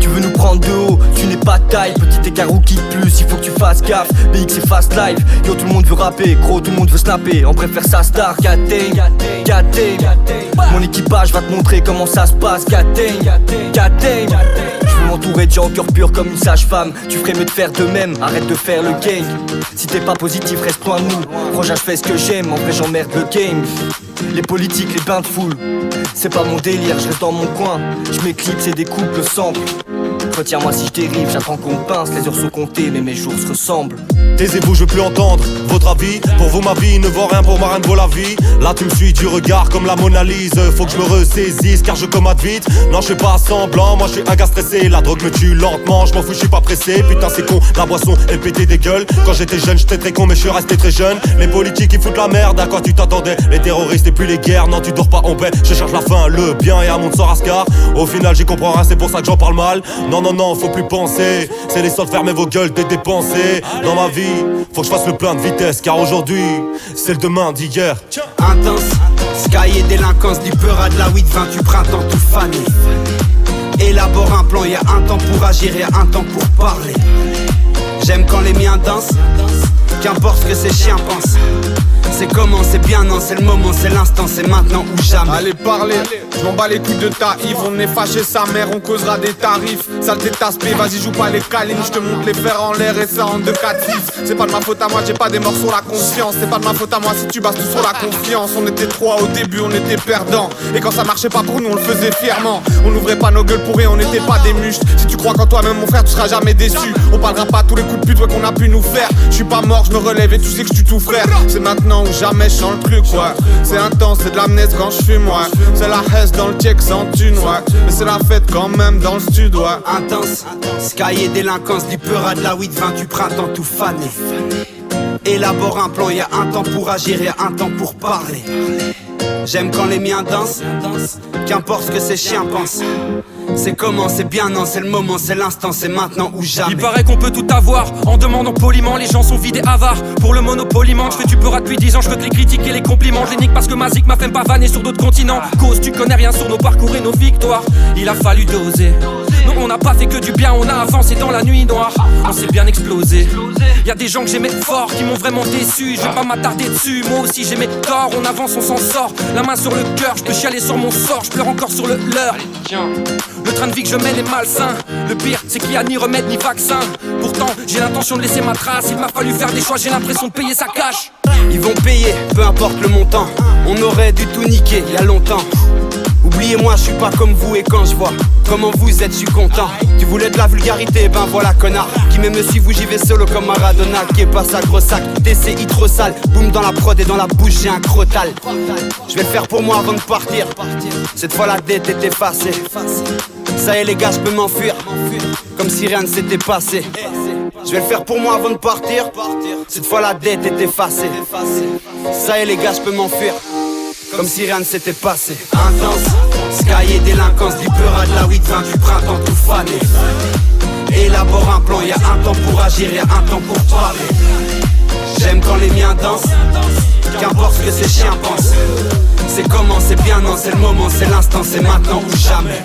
Tu veux nous prendre de haut, tu n'es pas de taille. Petit écart ou qui de plus, il faut que tu fasses gaffe. BX c'est fast life, yo tout le monde veut rapper. Gros tout le monde veut snapper, on préfère sa star. Gateng, mon équipage va te montrer comment ça se passe. Gateng, je veux m'entourer de gens au cœur pur comme une sage-femme. Tu ferais mieux de faire de même, arrête de faire le gang. Si t'es pas positif, reste loin de nous. Frangin, je fais ce que j'aime, en vrai j'emmerde le game. Les politiques, les bains de foule, c'est pas mon délire, je reste dans mon coin. Je m'éclipse et découpe le sample. Retiens-moi si je dérive, j'attends qu'on me pince. Les heures sont comptées mais mes jours se ressemblent. Taisez-vous, je veux plus entendre votre avis. Pour vous ma vie ne vaut rien, pour ma reine vaut la vie. Là tu me suis du regard comme la Mona Lisa. Faut que je me ressaisisse car je commande vite. Non je fais pas semblant, moi je suis un gars stressé. La drogue me tue lentement, je m'en fous, je suis pas pressé. Putain c'est con, la boisson elle pétait des gueules. Quand j'étais jeune j'étais très con mais je suis resté très jeune. Les politiques ils foutent la merde, à quoi tu t'attendais? Les terroristes et puis les guerres, non tu dors pas en paix. Je cherche la fin, le bien et un monde sans rascar. Au final j'y comprends rien, c'est pour ça que j'en parle mal. Non, faut plus penser. C'est les sortes, fermez vos gueules, des dépensés. Dans ma vie, faut que je fasse le plein de vitesse. Car aujourd'hui, c'est le demain d'hier. Intense, sky et délinquance. Du peur à de la 8-20 du printemps tout fané. Élabore un plan, y'a un temps pour agir, y'a un temps pour parler. J'aime quand les miens dansent, qu'importe ce que ces chiens pensent. C'est comment, c'est bien, non, c'est le moment, c'est l'instant, c'est maintenant ou jamais. Allez parler, je m'en bats les couilles de ta Yves. On est fâché sa mère, on causera des tarifs. Saleté d'aspect, vas-y joue pas les câlines. Je te montre les fers en l'air et ça en 2-4-6. C'est pas de ma faute à moi, j'ai pas des morts sur la conscience. C'est pas de ma faute à moi si tu bases tout sur la confiance. On était trois au début, on était perdants. Et quand ça marchait pas pour nous, on le faisait fièrement. On n'ouvrait pas nos gueules pour rien, on n'était pas des muscles. Si tu crois qu'en toi-même mon frère, tu seras jamais déçu. On parlera pas tous les coups de pute qu'on a pu nous faire. Je suis pas mort, je me relève et tu sais que je tue tout frère. C'est maintenant ou jamais, je sens le truc, ouais. C'est intense, c'est de l'amnèse quand je fume, ouais. C'est la hesse dans le check sans thune, ouais. Mais c'est la fête quand même dans le sud, ouais. Intense, sky et délinquance. Du peur à de la 8-20 du printemps tout fané. Élabore un plan, y'a un temps pour agir, y'a un temps pour parler. J'aime quand les miens dansent, qu'importe ce que ces chiens pensent. C'est comment, c'est bien, non, c'est le moment, c'est l'instant, c'est maintenant ou jamais. Il paraît qu'on peut tout avoir en demandant poliment. Les gens sont vides et avares pour le monopoliment. Je fais du peur depuis 10 ans, je veux que les critiques et les compliments. Je les nique parce que ma zik m'a fait me pavaner sur d'autres continents. Cause, tu connais rien sur nos parcours et nos victoires. Il a fallu doser. Non, on n'a pas fait que du bien, on a avancé dans la nuit noire. On s'est bien explosé. Y'a des gens que j'aimais fort qui m'ont vraiment déçu. Je vais pas m'attarder dessus, moi aussi j'ai mes torts. On avance, on s'en sort, la main sur le cœur. Je peux chialer sur mon sort, je pleure encore sur le leur. Le train de vie que je mène est malsain. Le pire, c'est qu'il n'y a ni remède ni vaccin. Pourtant, j'ai l'intention de laisser ma trace. Il m'a fallu faire des choix, j'ai l'impression de payer sa cash. Ils vont payer, peu importe le montant. On aurait dû tout niquer il y a longtemps. Oubliez-moi, je suis pas comme vous et quand je vois comment vous êtes, je suis content. Tu voulais de la vulgarité, ben voilà connard. Qui même me suit, vous j'y vais solo comme Maradona. Qui est pas ça gros sac, DCI trop sale. Boum dans la prod et dans la bouche j'ai un crotal. Je vais le faire pour moi avant de partir. Cette fois la dette est effacée. Ça y est les gars, je peux m'enfuir comme si rien ne s'était passé. Je vais le faire pour moi avant de partir. Cette fois la dette est effacée. Ça y est les gars, je peux m'enfuir comme si rien ne s'était passé. Intense, sky et délinquance. Du peur à de la 8-20 du printemps tout fané. Élabore un plan, y'a un temps pour agir, y'a un temps pour parler. J'aime quand les miens dansent, qu'importe ce que ces chiens pensent. C'est comment, c'est bien, non, c'est le moment, c'est l'instant, c'est maintenant ou jamais.